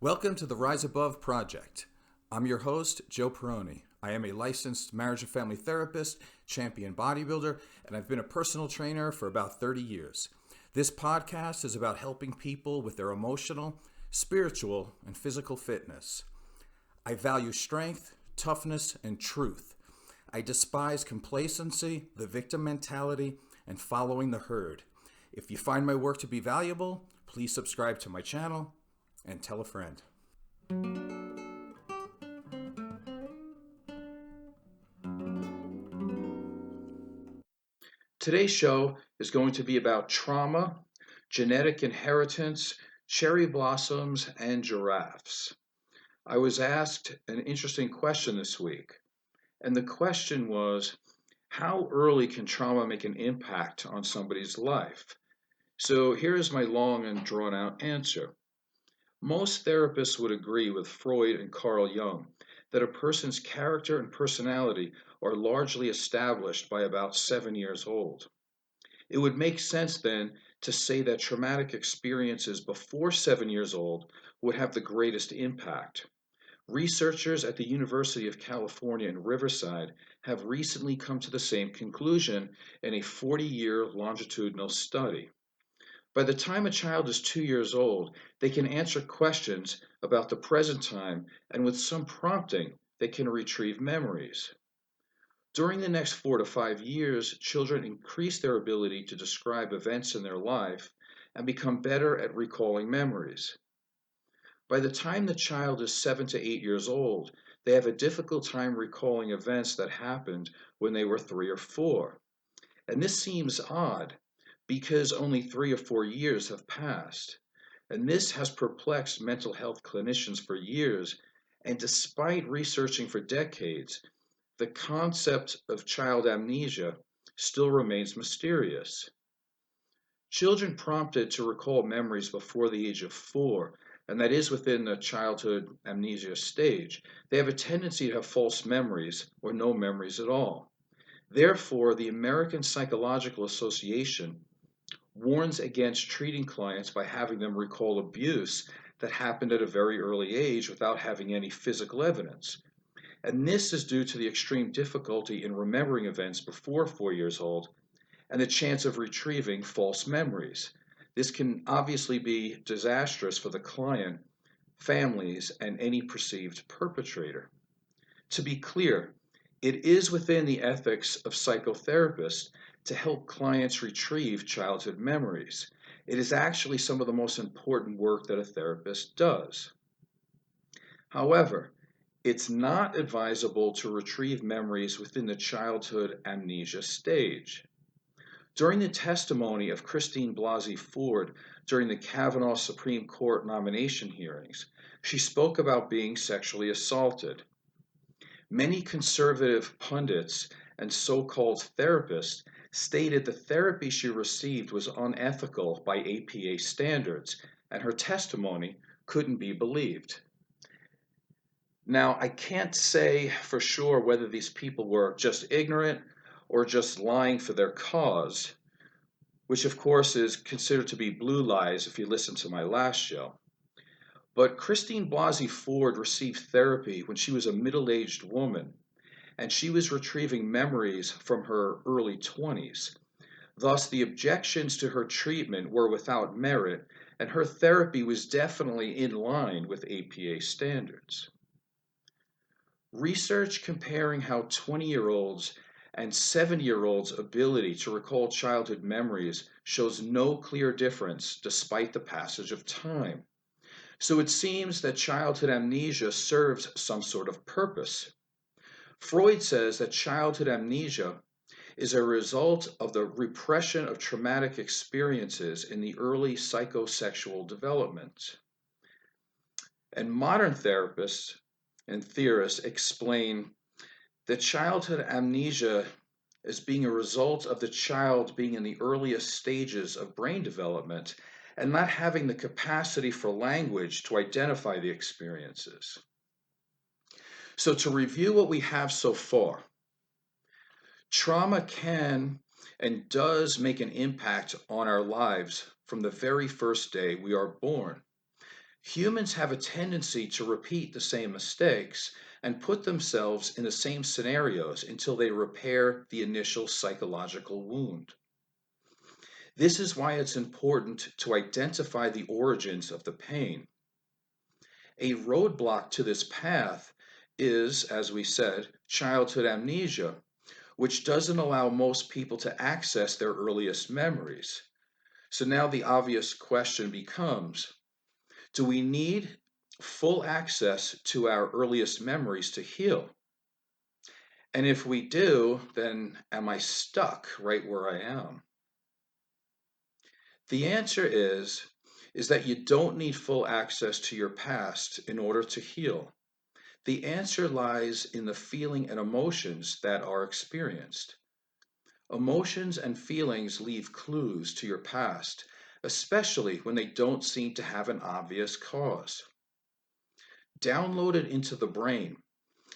Welcome to the Rise Above Project. I'm your host, Joe Perroni. I am a licensed marriage and family therapist, champion bodybuilder, and I've been a personal trainer for about 30 years. This podcast is about helping people with their emotional, spiritual, and physical fitness. I value strength, toughness, and truth. I despise complacency, the victim mentality, and following the herd. If you find my work to be valuable, please subscribe to my channel and tell a friend. Today's show is going to be about trauma, genetic inheritance, cherry blossoms, and giraffes. I was asked an interesting question this week, and the question was, how early can trauma make an impact on somebody's life? So here's my long and drawn out answer. Most therapists would agree with Freud and Carl Jung that a person's character and personality are largely established by about 7 years old. It would make sense then to say that traumatic experiences before 7 years old would have the greatest impact. Researchers at the University of California in Riverside have recently come to the same conclusion in a 40-year longitudinal study. By the time a child is 2 years old, they can answer questions about the present time, and with some prompting, they can retrieve memories. During the next 4 to 5 years, children increase their ability to describe events in their life and become better at recalling memories. By the time the child is 7 to 8 years old, they have a difficult time recalling events that happened when they were 3 or 4. And this seems odd because only 3 or 4 years have passed. And this has perplexed mental health clinicians for years, and despite researching for decades, the concept of child amnesia still remains mysterious. Children prompted to recall memories before the age of 4, and that is within the childhood amnesia stage, they have a tendency to have false memories or no memories at all. Therefore, the American Psychological Association warns against treating clients by having them recall abuse that happened at a very early age without having any physical evidence. And this is due to the extreme difficulty in remembering events before 4 years old and the chance of retrieving false memories. This can obviously be disastrous for the client, families, and any perceived perpetrator. To be clear, it is within the ethics of psychotherapists to help clients retrieve childhood memories. It is actually some of the most important work that a therapist does. However, it's not advisable to retrieve memories within the childhood amnesia stage. During the testimony of Christine Blasey Ford during the Kavanaugh Supreme Court nomination hearings, she spoke about being sexually assaulted. Many conservative pundits and so-called therapists stated the therapy she received was unethical by APA standards, and her testimony couldn't be believed. Now, I can't say for sure whether these people were just ignorant or just lying for their cause, which of course is considered to be blue lies if you listen to my last show. But Christine Blasey Ford received therapy when she was a middle-aged woman, and she was retrieving memories from her early 20s. Thus, the objections to her treatment were without merit, and her therapy was definitely in line with APA standards. Research comparing how 20-year-olds and 70-year-olds' ability to recall childhood memories shows no clear difference despite the passage of time. So it seems that childhood amnesia serves some sort of purpose. Freud says that childhood amnesia is a result of the repression of traumatic experiences in the early psychosexual development. And modern therapists and theorists explain that childhood amnesia as being a result of the child being in the earliest stages of brain development and not having the capacity for language to identify the experiences. So to review what we have so far, trauma can and does make an impact on our lives from the very first day we are born. Humans have a tendency to repeat the same mistakes and put themselves in the same scenarios until they repair the initial psychological wound. This is why it's important to identify the origins of the pain. A roadblock to this path is, as we said, childhood amnesia, which doesn't allow most people to access their earliest memories. So now the obvious question becomes, do we need full access to our earliest memories to heal? And if we do, then am I stuck right where I am? The answer is that you don't need full access to your past in order to heal. The answer lies in the feeling and emotions that are experienced. Emotions and feelings leave clues to your past, especially when they don't seem to have an obvious cause. Downloaded into the brain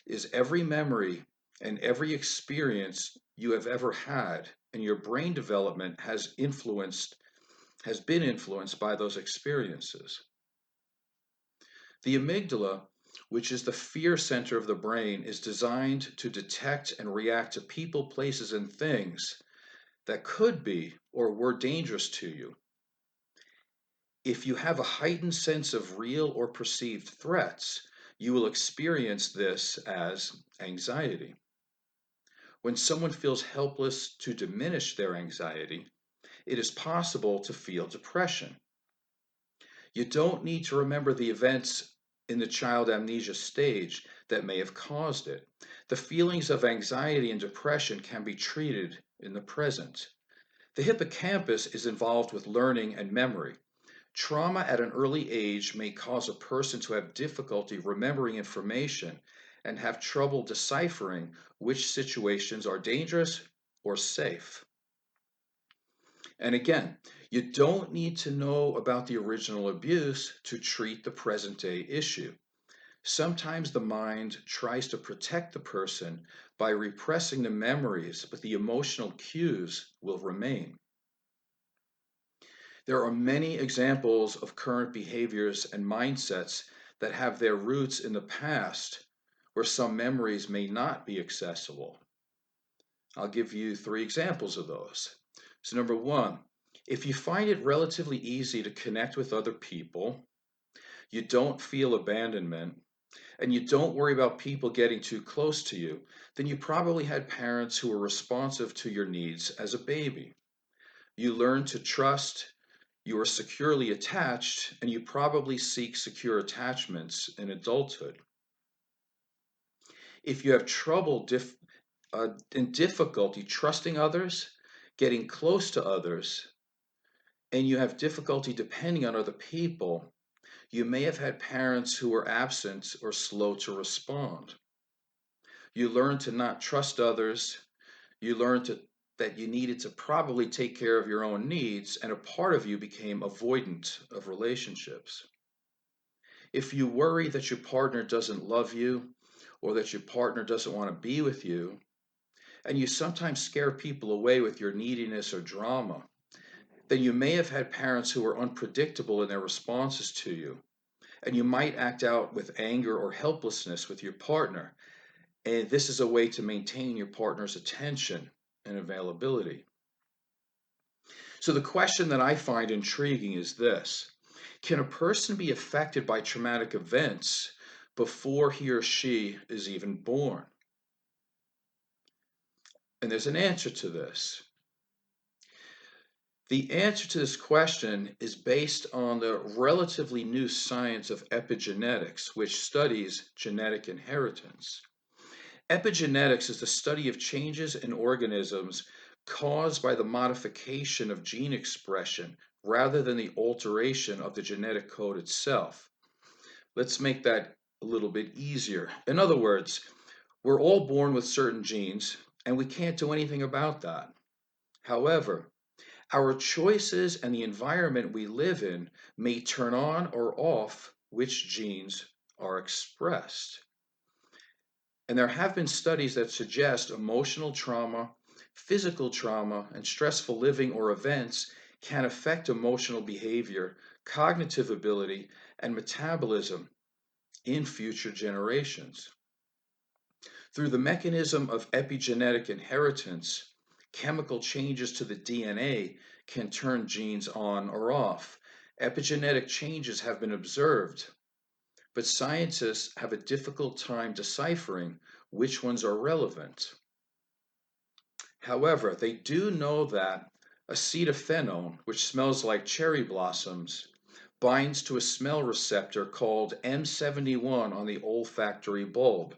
is every memory and every experience you have ever had, and your brain development has been influenced by those experiences. The amygdala, which is the fear center of the brain, is designed to detect and react to people, places, and things that could be or were dangerous to you. If you have a heightened sense of real or perceived threats, you will experience this as anxiety. When someone feels helpless to diminish their anxiety, it is possible to feel depression. You don't need to remember the events in the child amnesia stage that may have caused it. The feelings of anxiety and depression can be treated in the present. The hippocampus is involved with learning and memory. Trauma at an early age may cause a person to have difficulty remembering information and have trouble deciphering which situations are dangerous or safe. And again, you don't need to know about the original abuse to treat the present day issue. Sometimes the mind tries to protect the person by repressing the memories, but the emotional cues will remain. There are many examples of current behaviors and mindsets that have their roots in the past where some memories may not be accessible. I'll give you 3 examples of those. So, number one, if you find it relatively easy to connect with other people, you don't feel abandonment, and you don't worry about people getting too close to you, then you probably had parents who were responsive to your needs as a baby. You learn to trust, you are securely attached, and you probably seek secure attachments in adulthood. If you have trouble and difficulty trusting others, getting close to others, and you have difficulty depending on other people, you may have had parents who were absent or slow to respond. You learn to not trust others. You learn that you needed to probably take care of your own needs, and a part of you became avoidant of relationships. If you worry that your partner doesn't love you or that your partner doesn't want to be with you, and you sometimes scare people away with your neediness or drama, then you may have had parents who were unpredictable in their responses to you, and you might act out with anger or helplessness with your partner. And this is a way to maintain your partner's attention and availability. So, the question that I find intriguing is this: can a person be affected by traumatic events before he or she is even born? And there's an answer to this. The answer to this question is based on the relatively new science of epigenetics, which studies genetic inheritance. Epigenetics is the study of changes in organisms caused by the modification of gene expression rather than the alteration of the genetic code itself. Let's make that a little bit easier. In other words, we're all born with certain genes, and we can't do anything about that. However, our choices and the environment we live in may turn on or off which genes are expressed. And there have been studies that suggest emotional trauma, physical trauma, and stressful living or events can affect emotional behavior, cognitive ability, and metabolism in future generations. Through the mechanism of epigenetic inheritance, chemical changes to the DNA can turn genes on or off. Epigenetic changes have been observed, but scientists have a difficult time deciphering which ones are relevant. However, they do know that acetophenone, which smells like cherry blossoms, binds to a smell receptor called M71 on the olfactory bulb,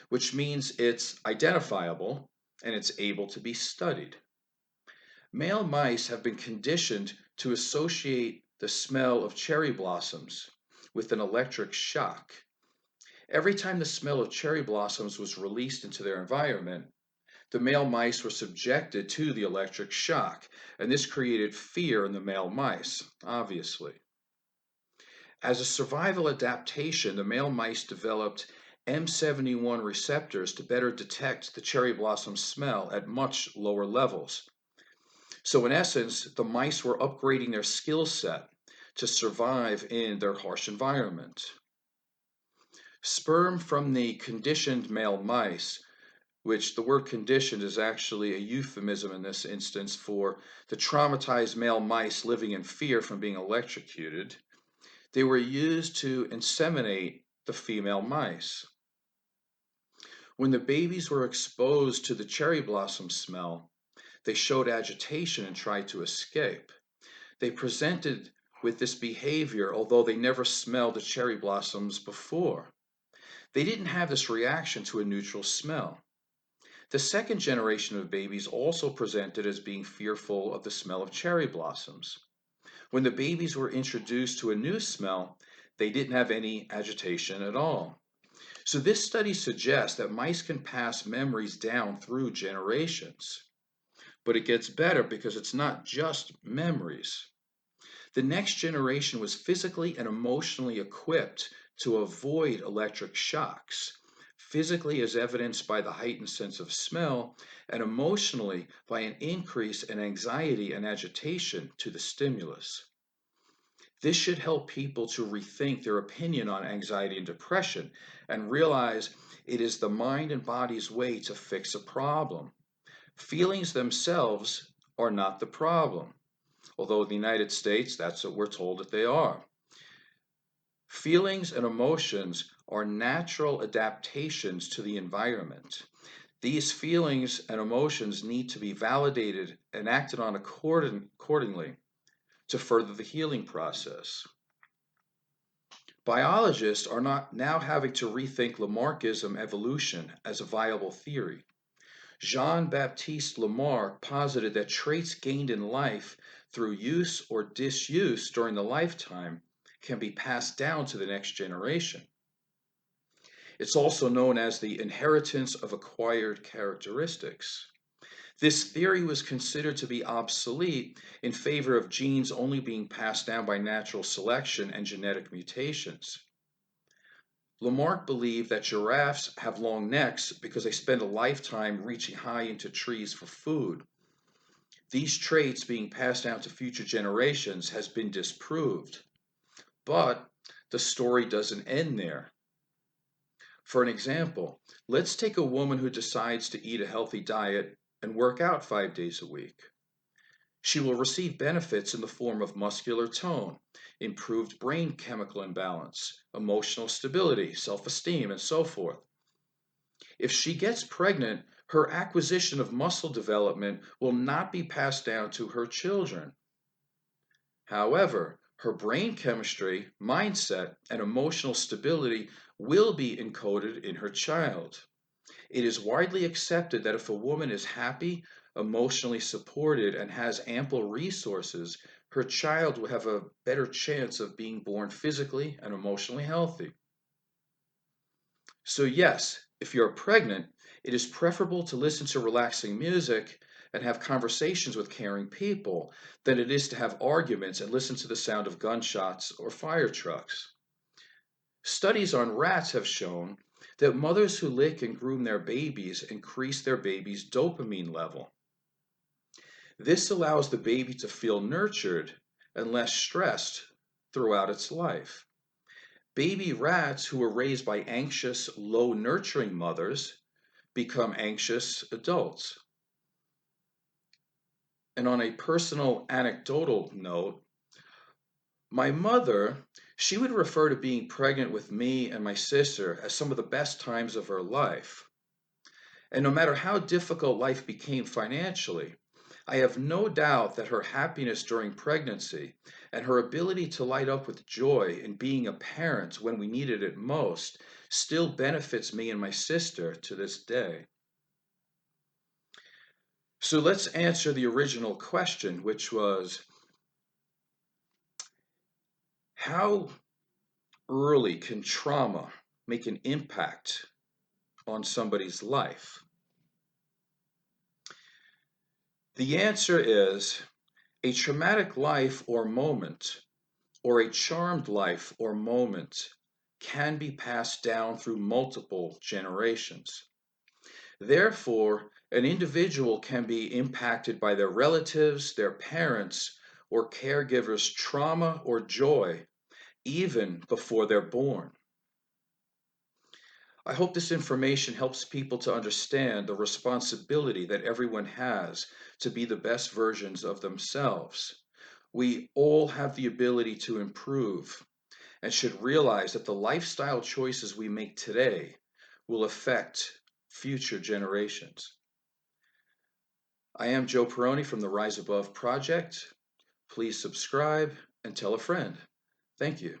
which means it's identifiable and it's able to be studied. Male mice have been conditioned to associate the smell of cherry blossoms with an electric shock. Every time the smell of cherry blossoms was released into their environment, the male mice were subjected to the electric shock, and this created fear in the male mice, obviously. As a survival adaptation, the male mice developed M71 receptors to better detect the cherry blossom smell at much lower levels. So, in essence, the mice were upgrading their skill set to survive in their harsh environment. Sperm from the conditioned male mice, which the word conditioned is actually a euphemism in this instance for the traumatized male mice living in fear from being electrocuted, they were used to inseminate the female mice. When the babies were exposed to the cherry blossom smell, they showed agitation and tried to escape. They presented with this behavior although they never smelled the cherry blossoms before. They didn't have this reaction to a neutral smell. The second generation of babies also presented as being fearful of the smell of cherry blossoms. When the babies were introduced to a new smell, they didn't have any agitation at all. So, this study suggests that mice can pass memories down through generations. But it gets better because it's not just memories. The next generation was physically and emotionally equipped to avoid electric shocks, physically as evidenced by the heightened sense of smell, and emotionally by an increase in anxiety and agitation to the stimulus. This should help people to rethink their opinion on anxiety and depression and realize it is the mind and body's way to fix a problem. Feelings themselves are not the problem, although in the United States, that's what we're told that they are. Feelings and emotions are natural adaptations to the environment. These feelings and emotions need to be validated and acted on accordingly to further the healing process. Biologists are not now having to rethink Lamarckism evolution as a viable theory. Jean-Baptiste Lamarck posited that traits gained in life through use or disuse during the lifetime can be passed down to the next generation. It's also known as the inheritance of acquired characteristics. This theory was considered to be obsolete in favor of genes only being passed down by natural selection and genetic mutations. Lamarck believed that giraffes have long necks because they spend a lifetime reaching high into trees for food. These traits being passed down to future generations has been disproved. But the story doesn't end there. For an example, let's take a woman who decides to eat a healthy diet and work out 5 days a week. She will receive benefits in the form of muscular tone, improved brain chemical imbalance, emotional stability, self esteem, and so forth. If she gets pregnant, her acquisition of muscle development will not be passed down to her children. However, her brain chemistry, mindset, and emotional stability will be encoded in her child. It is widely accepted that if a woman is happy, emotionally supported, and has ample resources, her child will have a better chance of being born physically and emotionally healthy. So, yes, if you're pregnant, it is preferable to listen to relaxing music and have conversations with caring people than it is to have arguments and listen to the sound of gunshots or fire trucks. Studies on rats have shown that mothers who lick and groom their babies increase their baby's dopamine level. This allows the baby to feel nurtured and less stressed throughout its life. Baby rats who were raised by anxious, low nurturing mothers become anxious adults. And on a personal anecdotal note, my mother, she would refer to being pregnant with me and my sister as some of the best times of her life. And no matter how difficult life became financially, I have no doubt that her happiness during pregnancy and her ability to light up with joy in being a parent when we needed it most still benefits me and my sister to this day. So let's answer the original question, which was how early can trauma make an impact on somebody's life? The answer is a traumatic life or moment, or a charmed life or moment, can be passed down through multiple generations. Therefore, an individual can be impacted by their relatives, their parents, or caregivers' trauma or joy even before they're born. I hope this information helps people to understand the responsibility that everyone has to be the best versions of themselves. We all have the ability to improve and should realize that the lifestyle choices we make today will affect future generations. I am Joe Perroni from the Rise Above Project. Please subscribe and tell a friend. Thank you.